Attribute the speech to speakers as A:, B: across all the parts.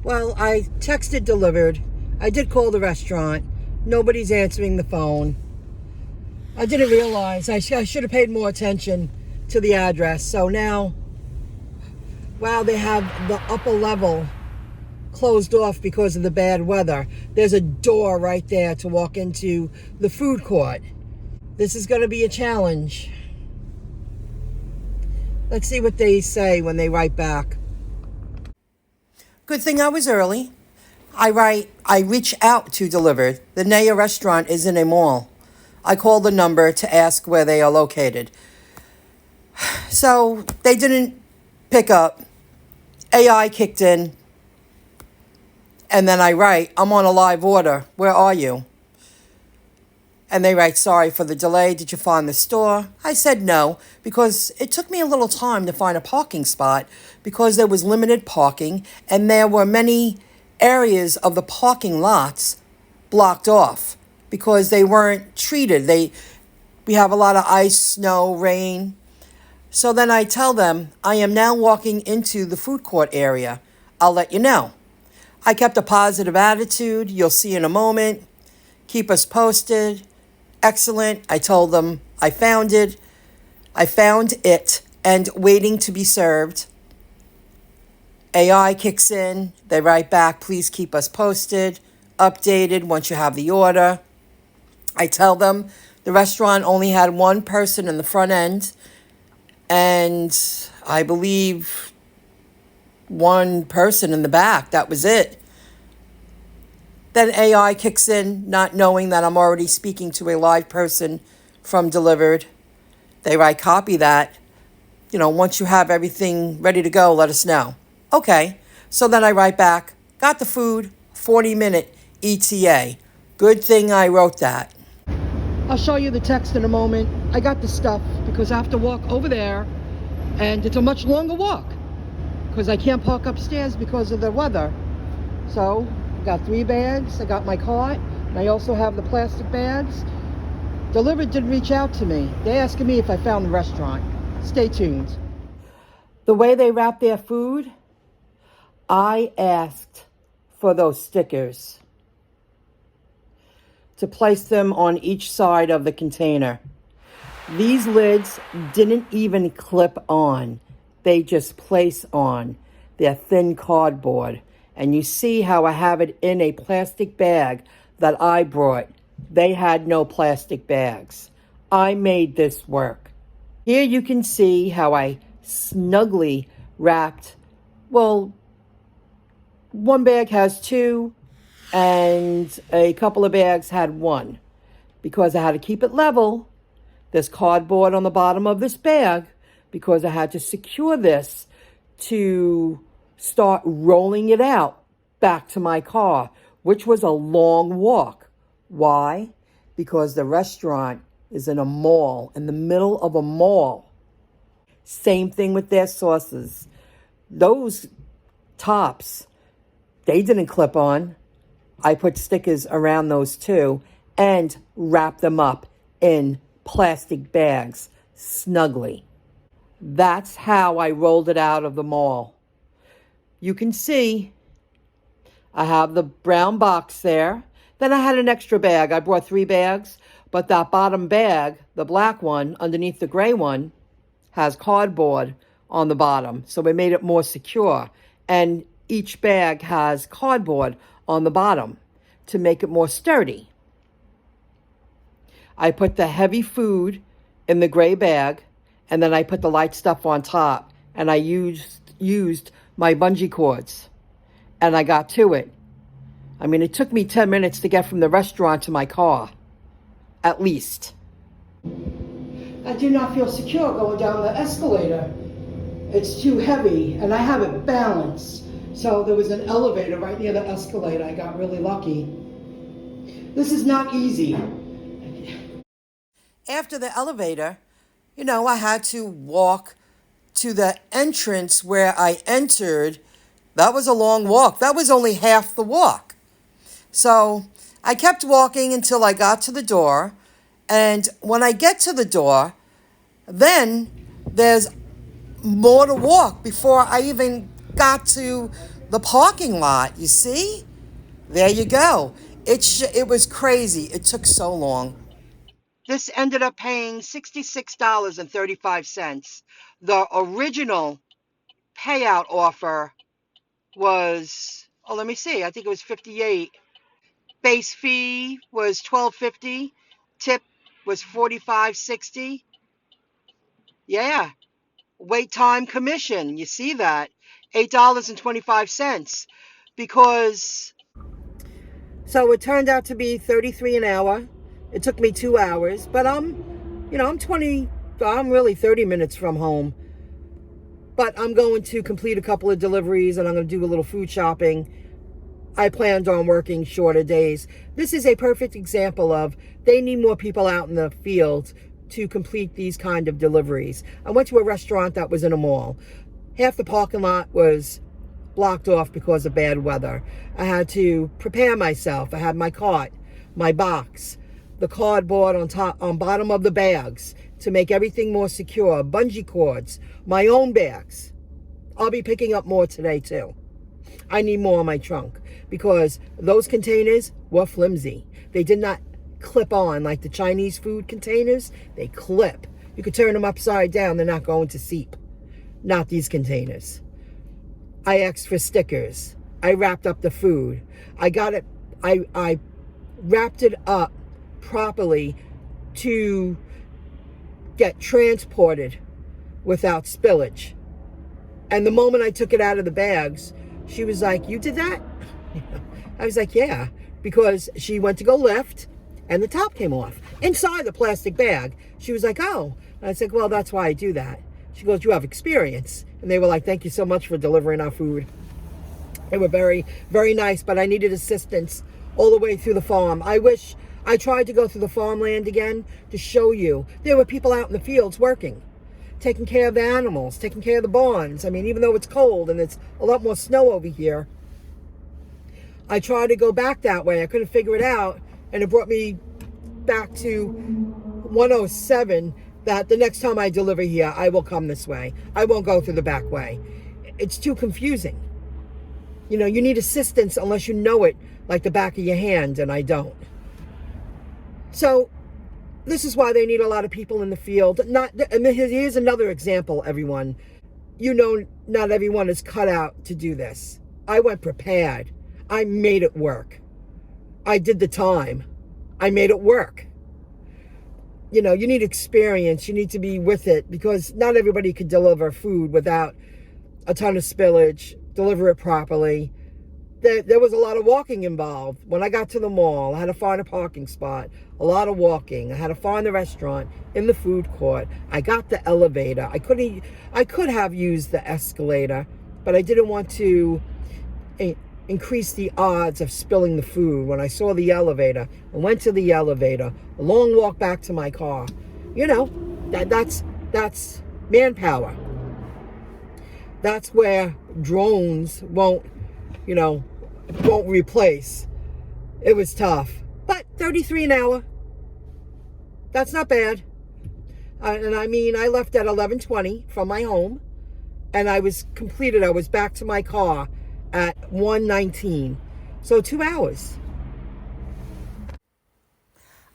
A: Well, I texted delivered. I did call the restaurant. Nobody's answering the phone. I didn't realize I should have paid more attention to the address. So now, wow, they have the upper level closed off because of the bad weather. There's a door right there to walk into the food court. This is going to be a challenge. Let's see what they say when they write back. Good thing I was early. I reach out to Delivered. The Naya restaurant is in a mall. I call the number to ask where they are located. So they didn't pick up. AI kicked in. And then I write, I'm on a live order. Where are you? And they write, sorry for the delay. Did you find the store? I said no, because it took me a little time to find a parking spot because there was limited parking and there were many areas of the parking lots blocked off because they weren't treated. We have a lot of ice, snow, rain. So then I tell them, I am now walking into the food court area. I'll let you know. I kept a positive attitude. You'll see in a moment. Keep us posted. Excellent. I told them I found it and waiting to be served. AI kicks in. They write back, please keep us posted, updated once you have the order. I tell them the restaurant only had one person in the front end and I believe one person in the back. That was it. Then AI kicks in, not knowing that I'm already speaking to a live person from Delivered. They write, copy that. Once you have everything ready to go, let us know. Okay. So then I write back, got the food, 40-minute ETA. Good thing I wrote that. I'll show you the text in a moment. I got the stuff because I have to walk over there and it's a much longer walk because I can't park upstairs because of the weather. So I got 3 bags. I got my cart. And I also have the plastic bags. Delivered did reach out to me. They're asking me if I found the restaurant. Stay tuned. The way they wrap their food, I asked for those stickers to place them on each side of the container. These lids didn't even clip on. They just place on. They're thin cardboard. And you see how I have it in a plastic bag that I brought. They had no plastic bags. I made this work. Here you can see how I snugly wrapped, one bag has 2 and a couple of bags had 1. Because I had to keep it level, there's cardboard on the bottom of this bag because I had to secure this to start rolling it out back to my car, which was a long walk. Why? Because the restaurant is in a mall, in the middle of a mall. Same thing with their sauces. Those tops, they didn't clip on. I put stickers around those too and wrapped them up in plastic bags snugly. That's how I rolled it out of the mall. You can see I have the brown box there. Then I had an extra bag. I brought 3 bags, but that bottom bag, the black one underneath the gray one, has cardboard on the bottom. So we made it more secure. And each bag has cardboard on the bottom to make it more sturdy. I put the heavy food in the gray bag, and then I put the light stuff on top. And I used my bungee cords. And I got to it. It took me 10 minutes to get from the restaurant to my car. At least. I do not feel secure going down the escalator. It's too heavy, and I have it balanced. So there was an elevator right near the escalator. I got really lucky. This is not easy. After the elevator, I had to walk to the entrance where I entered. That was a long walk. That was only half the walk. So I kept walking until I got to the door. And when I get to the door, then there's more to walk before I even got to the parking lot. You see? There you go. It was crazy. It took so long. This ended up paying $66.35. The original payout offer was, oh, let me see. I think it was 58. Base fee was $12.50. Tip was $45.60. Yeah. Wait time commission. You see that? $8.25. Because so it turned out to be 33 an hour. It took me 2 hours, but I'm really 30 minutes from home. But I'm going to complete a couple of deliveries and I'm going to do a little food shopping. I planned on working shorter days. This is a perfect example of they need more people out in the field to complete these kind of deliveries. I went to a restaurant that was in a mall. Half the parking lot was blocked off because of bad weather. I had to prepare myself. I had my cart, my box, the cardboard on bottom of the bags to make everything more secure, bungee cords, my own bags. I'll be picking up more today too. I need more in my trunk because those containers were flimsy. They did not clip on like the Chinese food containers. They clip. You could turn them upside down. They're not going to seep. Not these containers. I asked for stickers. I wrapped up the food. I got it. I wrapped it up properly to get transported without spillage. And the moment I took it out of the bags, she was like, "You did that?" I was like, "Yeah," because she went to go lift and the top came off inside the plastic bag. She was like, "Oh." And I said, "Well, that's why I do that." She goes, "You have experience." And they were like, "Thank you so much for delivering our food." They were very, very nice, but I needed assistance all the way through the farm. I wish I tried to go through the farmland again to show you. There were people out in the fields working, taking care of the animals, taking care of the barns. I mean, even though it's cold and it's a lot more snow over here, I tried to go back that way. I couldn't figure it out, and it brought me back to 107, that the next time I deliver here, I will come this way. I won't go through the back way. It's too confusing. You know, you need assistance unless you know it like the back of your hand, and I don't. So this is why they need a lot of people in the field. And here's another example, everyone. You know, not everyone is cut out to do this. I went prepared. I made it work. I did the time. I made it work. You know, you need experience. You need to be with it because not everybody could deliver food without a ton of spillage, deliver it properly. There was a lot of walking involved. When I got to the mall, I had to find a parking spot, a lot of walking. I had to find the restaurant in the food court. I got the elevator. I could have used the escalator, but I didn't want to increase the odds of spilling the food. When I saw the elevator, I went to the elevator, a long walk back to my car. You know, that's manpower. That's where drones won't replace. It was tough, but 33 an hour, that's not bad. And I mean, I left at 11:20 from my home, and I was back to my car at 1:19, so 2 hours.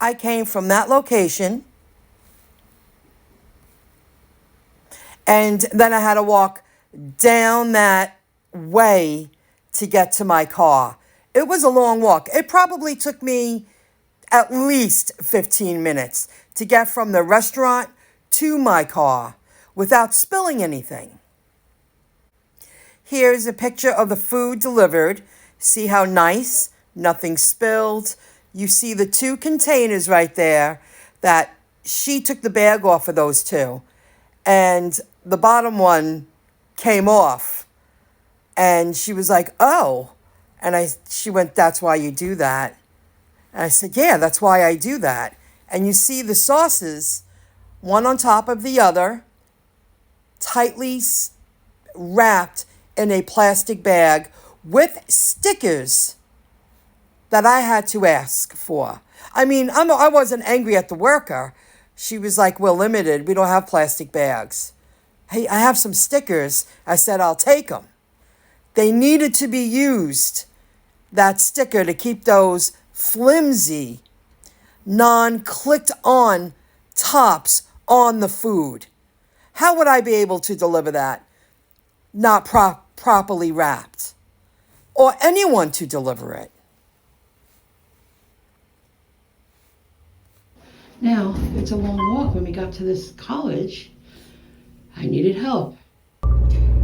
A: I came from that location, and then I had to walk down that way to get to my car. It was a long walk. It probably took me at least 15 minutes to get from the restaurant to my car without spilling anything. Here's a picture of the food delivered. See how nice? Nothing spilled. You see the 2 containers right there that she took the bag off of those 2. And the bottom one came off. And she was like, "Oh." And she went, "That's why you do that." And I said, "Yeah, that's why I do that." And you see the sauces, one on top of the other, tightly wrapped in a plastic bag with stickers that I had to ask for. I mean, I wasn't angry at the worker. She was like, "We're limited. We don't have plastic bags." "Hey, I have some stickers." I said, "I'll take them." They needed to be used, that sticker, to keep those flimsy, non-clicked on tops on the food. How would I be able to deliver that not properly wrapped? Or anyone to deliver it? Now, it's a long walk. When we got to this college, I needed help.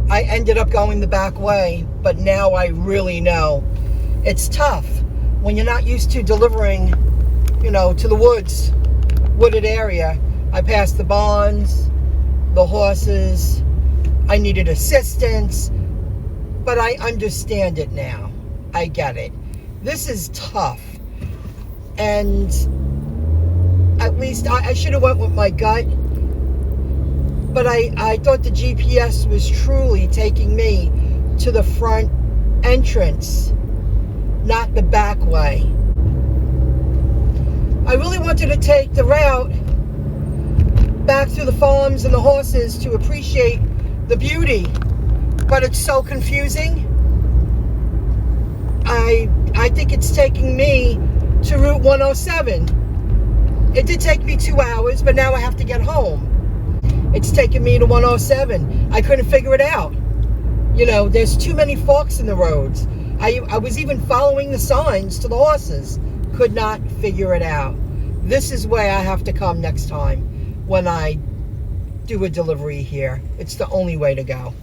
A: I ended up going the back way, but now I really know it's tough when you're not used to delivering, to the wooded area. I passed the barns, the horses. I needed assistance, but I understand it now. I get it. This is tough. And at least I should have went with my gut. But I thought the GPS was truly taking me to the front entrance, not the back way. I really wanted to take the route back through the farms and the horses to appreciate the beauty, but it's so confusing. I think it's taking me to Route 107. It did take me 2 hours, but now I have to get home. It's taking me to 107. I couldn't figure it out. There's too many forks in the roads. I was even following the signs to the horses. Could not figure it out. This is where I have to come next time when I do a delivery here. It's the only way to go.